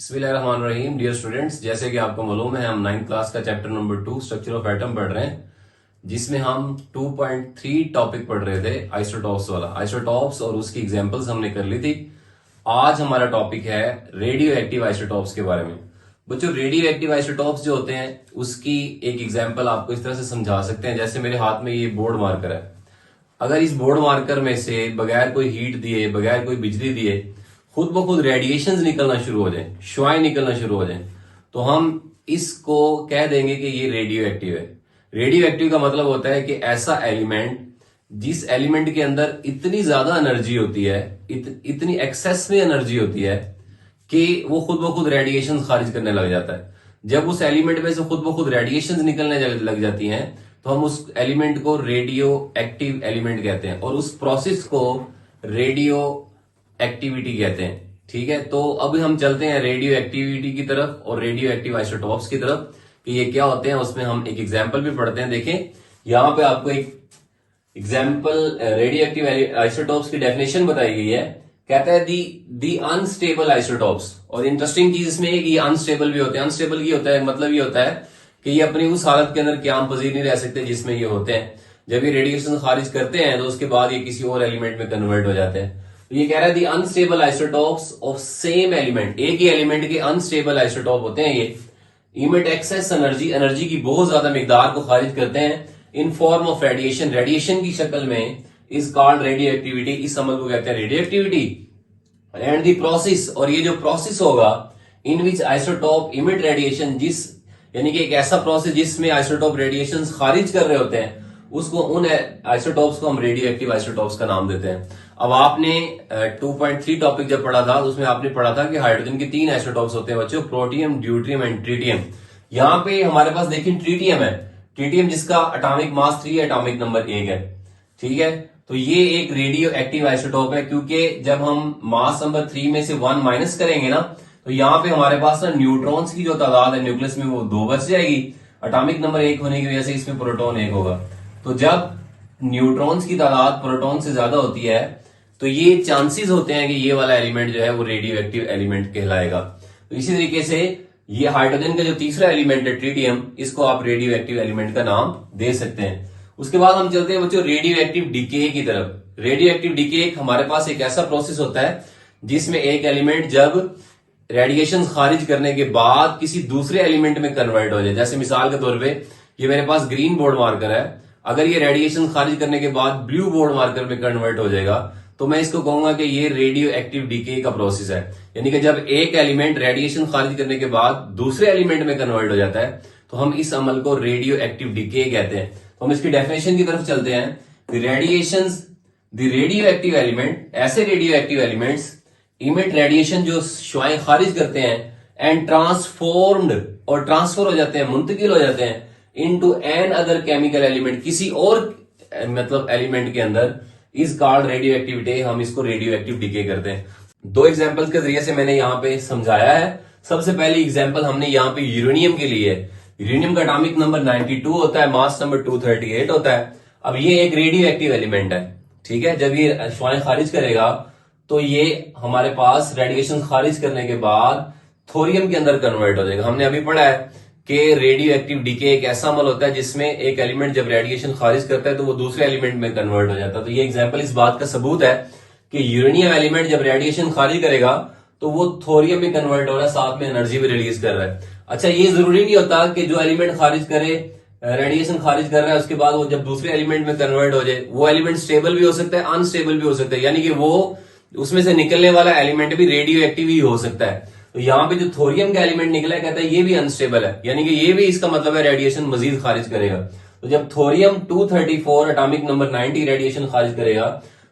बिस्मिल्लाहिर्रहमानिर्रहीम। Dear students, जैसे कि आपको मालूम है हम 9th क्लास का chapter number 2 structure of atom पढ़ रहे हैं, जिसमें हम 2.3 टॉपिक पढ़ रहे थे आइसोटॉप्स वाला। आइसोटॉप्स और उसकी एग्जांपल्स हमने कर ली थी। आज हमारा टॉपिक है रेडियो एक्टिव आइसोटॉप्स के बारे में। बच्चों, रेडियो एक्टिव आइसोटॉप्स जो होते हैं उसकी एक एग्जाम्पल आपको इस तरह से समझा सकते हैं। जैसे मेरे हाथ में ये बोर्ड मार्कर है, अगर इस बोर्ड मार्कर में से बगैर कोई हीट दिए, बगैर कोई बिजली दिए खुद ब खुद रेडिएशंस निकलना शुरू हो जाए, शुआएं निकलना शुरू हो जाए, तो हम इसको कह देंगे कि ये रेडियो एक्टिव है। रेडियो एक्टिव का मतलब होता है कि ऐसा एलिमेंट जिस एलिमेंट के अंदर इतनी ज्यादा एनर्जी होती है, इतनी एक्सेस में एनर्जी होती है कि वो खुद ब खुद रेडिएशन खारिज करने लग जाता है। जब उस एलिमेंट में से खुद ब खुद रेडिएशन निकलने लग जाती हैं तो हम उस एलिमेंट को रेडियो एक्टिव एलिमेंट कहते हैं और उस प्रोसेस को रेडियो एक्टिविटी कहते हैं। ठीक है, तो अब हम चलते हैं रेडियो एक्टिविटी की तरफ और रेडियो एक्टिव आइसोटॉप्स की तरफ कि ये क्या होते हैं। उसमें हम एक एग्जाम्पल भी पढ़ते हैं। देखें, यहां पे आपको एक एग्जाम्पल रेडियो एक्टिव आइसोटॉप्स की डेफिनेशन बताई गई है। कहता है दी अनस्टेबल आइसोटॉप्स। और इंटरेस्टिंग चीज इसमें है कि ये अनस्टेबल भी होते हैं। अनस्टेबल ये होता है, मतलब ये होता है कि ये अपनी उस हालत के अंदर क्याम पजीर नहीं रह सकते जिसमें ये होते हैं। जब ये रेडिएशन खारिज करते हैं तो उसके बाद ये किसी और एलिमेंट में कन्वर्ट हो जाते हैं। तो ये कह रहा है the unstable isotopes of same element, एक ही एलिमेंट के अनस्टेबल आइसोटॉप होते हैं ये। इमिट एक्सेस एनर्जी, एनर्जी की बहुत ज्यादा मिकदार को खारिज करते हैं in form of radiation, radiation की शक्ल में। इज कॉल्ड रेडियो एक्टिविटी, इस अमल को कहते हैं radio activity. And the process, और ये जो प्रोसेस होगा इन विच आइसोटॉप इमिट रेडिएशन, जिस यानी कि एक ऐसा प्रोसेस जिसमें आइसोटॉप रेडिएशन खारिज कर रहे होते हैं, उसको उन आइसोटॉप्स को हम रेडियो एक्टिव आइसोटॉप्स का नाम देते हैं। अब आपने 2.3 टॉपिक जब पढ़ा था तो उसमें आपने पढ़ा था कि हाइड्रोजन के 3 आइसोटॉप्स होते हैं बच्चों, प्रोटियम, ड्यूट्रियम एंड ट्रीटियम। यहां पे हमारे पास देखिए ट्रीटियम है, ट्रीटियम जिसका एटॉमिक मास 3 है, एटॉमिक नंबर 1 है। ठीक है, तो ये एक रेडियो एक्टिव आइसोटॉप है क्योंकि जब हम मास नंबर 3 में से 1 माइनस करेंगे ना, तो यहाँ पे हमारे पास ना न्यूट्रॉन्स की जो तादाद है न्यूक्लियस में वो 2 बच जाएगी। एटॉमिक नंबर 1 होने की वजह से इसमें प्रोटॉन 1 होगा। तो जब न्यूट्रॉन्स की तादाद प्रोटॉन से ज्यादा होती है तो ये चांसेस होते हैं कि ये वाला एलिमेंट जो है वो रेडियो एक्टिव एलिमेंट कहलाएगा। तो इसी तरीके से ये हाइड्रोजन का जो तीसरा एलिमेंट है ट्रीटियम, इसको आप रेडियो एक्टिव एलिमेंट का नाम दे सकते हैं। उसके बाद हम चलते हैं बच्चों रेडियो एक्टिव डीके की तरफ। रेडियो एक्टिव डीके हमारे पास एक ऐसा प्रोसेस होता है जिसमें एक एलिमेंट जब रेडिएशन खारिज करने के बाद किसी दूसरे एलिमेंट में कन्वर्ट हो जाए। जैसे मिसाल के तौर पे ये मेरे पास ग्रीन बोर्ड मार्कर है, अगर ये रेडिएशन खारिज करने के बाद ब्लू बोर्ड मार्कर में कन्वर्ट हो जाएगा तो मैं इसको कहूंगा कि ये रेडियो एक्टिव डीके का प्रोसेस है। यानी कि जब एक एलिमेंट रेडिएशन खारिज करने के बाद दूसरे एलिमेंट में कन्वर्ट हो जाता है तो हम इस अमल को रेडियो एक्टिव डीके कहते हैं। तो हम इसकी डेफिनेशन की तरफ चलते हैं। द रेडियो एक्टिव एलिमेंट, ऐसे radio active elements emit radiation जो शुआएं खारिज करते हैं एंड ट्रांसफॉर्म्ड, और ट्रांसफर हो जाते हैं, मुंतकिल हो जाते हैं into another chemical element, किसी और मतलब एलिमेंट के अंदर, इज कॉल्ड रेडियो एक्टिविटी। हम इसको रेडियो एक्टिव डीके करते हैं। 2 एग्जांपल्स के जरिए से मैंने यहाँ पे समझाया है। सबसे पहली एग्जांपल हमने यहाँ पे यूरेनियम के लिए है। यूरेनियम का एटॉमिक नंबर 92 होता है, मास नंबर 238 होता है। अब ये एक रेडियो एक्टिव एलिमेंट है। ठीक है, जब ये शुआएं खारिज करेगा तो ये हमारे पास रेडिएशन खारिज करने के बाद थोरियम के अंदर कन्वर्ट हो जाएगा। हमने अभी पढ़ा है कि रेडियो एक्टिव डीके एक ऐसा अमल होता है जिसमें एक एलिमेंट जब रेडिएशन खारिज करता है तो वो दूसरे एलिमेंट में कन्वर्ट हो जाता है। तो ये एग्जांपल इस बात का सबूत है कि यूरेनियम एलिमेंट जब रेडिएशन खारिज करेगा तो वो थोरियम में कन्वर्ट हो रहा है, साथ में एनर्जी भी रिलीज कर रहा है। अच्छा, ये जरूरी नहीं होता कि जो एलिमेंट खारिज करे, रेडिएशन खारिज कर रहा है, उसके बाद वो जब दूसरे एलिमेंट में कन्वर्ट हो जाए, वो एलिमेंट स्टेबल भी हो सकता है, अनस्टेबल भी हो सकता है। यानी कि वो उसमें से निकलने वाला एलिमेंट भी रेडियो एक्टिव ही हो सकता है। तो यहाँ पे जो थोरियम का एलिमेंट निकला है, कहता है ये भी अनस्टेबल है, यानी कि ये भी इसका मतलब है रेडिएशन मजीद खारिज करेगा। तो जब थोरियम 234 एटॉमिक नंबर 90 रेडिएशन खारिज करेगा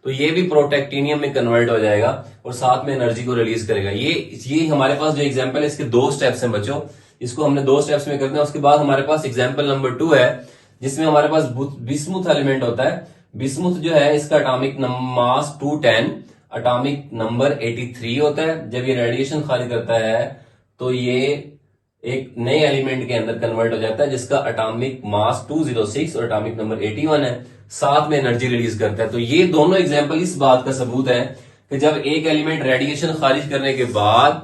तो ये भी प्रोटेक्टिनियम में कन्वर्ट हो जाएगा और साथ में एनर्जी को रिलीज करेगा। ये हमारे पास जो एग्जाम्पल है इसके 2 स्टेप्स हैं बच्चों, इसको हमने 2 स्टेप्स में करते हैं। उसके बाद हमारे पास एग्जाम्पल नंबर 2 है जिसमें हमारे पास बिस्मुथ एलिमेंट होता है। बिस्मुथ जो है इसका एटॉमिक मास 210, एटॉमिक नंबर 83 होता है। जब ये रेडिएशन खारिज करता है तो ये एक नए एलिमेंट के अंदर कन्वर्ट हो जाता है जिसका एटॉमिक मास 206 और एटॉमिक नंबर 81 है, साथ में एनर्जी रिलीज करता है। तो ये दोनों एग्जांपल इस बात का सबूत है कि जब एक एलिमेंट रेडिएशन खारिज करने के बाद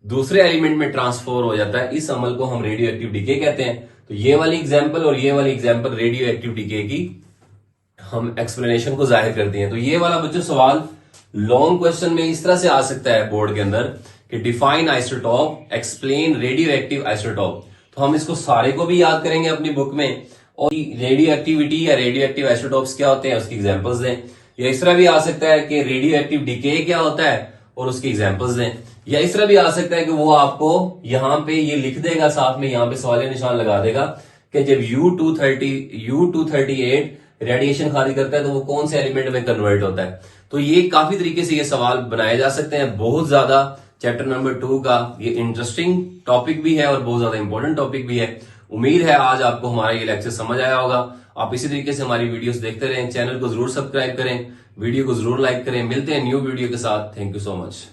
दूसरे एलिमेंट में ट्रांसफर हो जाता है। इस अमल को हम रेडियो एक्टिव डीके कहते हैं। तो ये वाली एग्जाम्पल और ये वाली एग्जाम्पल रेडियो एक्टिव डीके की हम एक्सप्लेनेशन को जाहिर करते हैं। तो ये वाला बच्चों सवाल लॉन्ग क्वेश्चन में इस तरह से आ सकता है बोर्ड के अंदर कि define isotope, explain radio active isotope. तो हम इसको सारे को भी याद करेंगे अपनी बुक में, और रेडियो एक्टिविटी या रेडियो एक्टिव आइसोटॉप्स क्या होते हैं उसकी एग्जांपल्स दें। या इस तरह भी आ सकता है कि रेडियो एक्टिव डीके क्या होता है और उसकी एग्जांपल्स दें। या इस तरह भी आ सकता है कि वो आपको यहां पे ये लिख देगा, साथ में यहां पे सवालिया निशान लगा देगा कि जब U238 रेडिएशन खारिज करता है तो वो कौन से एलिमेंट में कन्वर्ट होता है। तो ये काफी तरीके से ये सवाल बनाए जा सकते हैं। बहुत ज्यादा चैप्टर नंबर 2 का ये इंटरेस्टिंग टॉपिक भी है और बहुत ज्यादा इंपॉर्टेंट टॉपिक भी है। उम्मीद है आज आपको हमारा ये लेक्चर समझ आया होगा। आप इसी तरीके से हमारी वीडियोस देखते रहें, चैनल को जरूर सब्सक्राइब करें, वीडियो को जरूर लाइक करें। मिलते हैं न्यू वीडियो के साथ। Thank you so much.